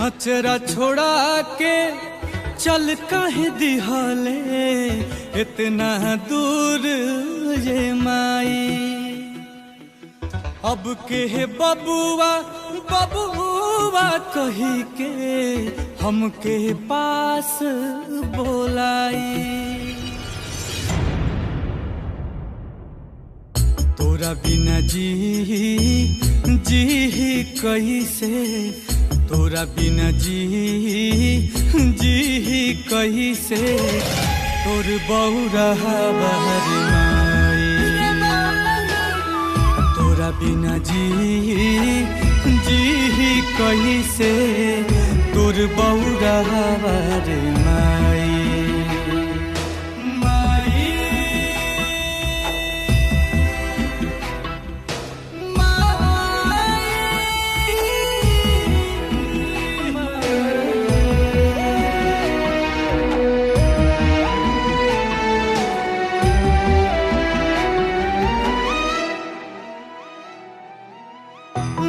अचरा छोड़ा के चल काहे दिहले इतना दूर ये माई। अब के बबुआ बबुआ कही के हमके पास बोलाई। तोरा बिना जी कैसे, तोरा बिना जी कैसे, तोर बौरा बहर माई। तोरा बिना जी कैसे, तोर बौरा बहर माई।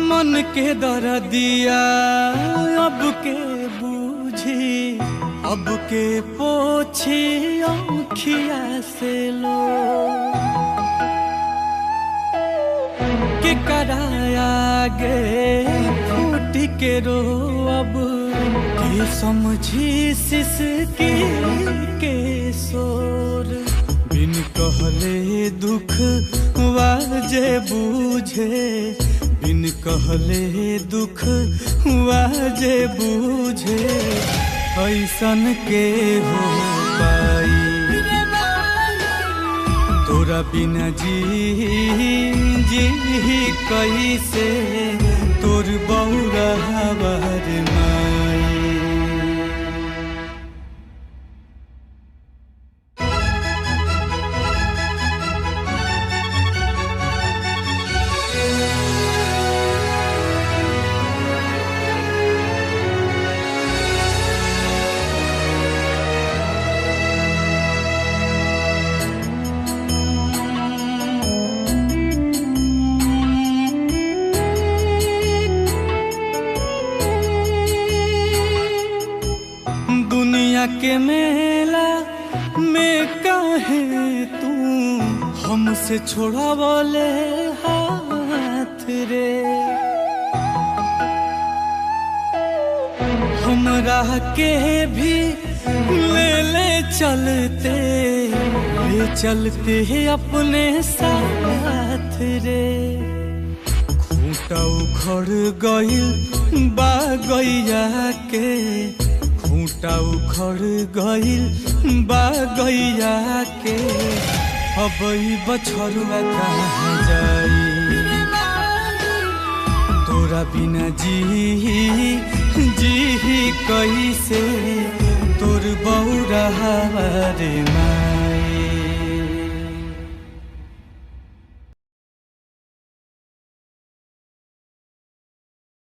मन के दर्दिया अब के बूझी, अब के पोछी आँखिया से लो। के कराया गे फूट के रो, अब के समझी सिसकी के शोर। बिन कहले दुख वाजे बूझे, बिन कहले दुख वाजे बूझे, ऐसन के हो पाई। तोरा बिना जी कैसे, तोर बौरा बहर माई। दुनिया के मेला में काहे तू हमसे छोड़ा बोले हाथ रे। हमरा के भी ले चलते अपने साथ रे। खूंटा उखड़ गइल बा गैया के, खूंटा उखड़ गइल बा गैया के, अब बछरुआ कहाँ जाई। तोरा बिना जी कैसे, तोर बौरा रे माई।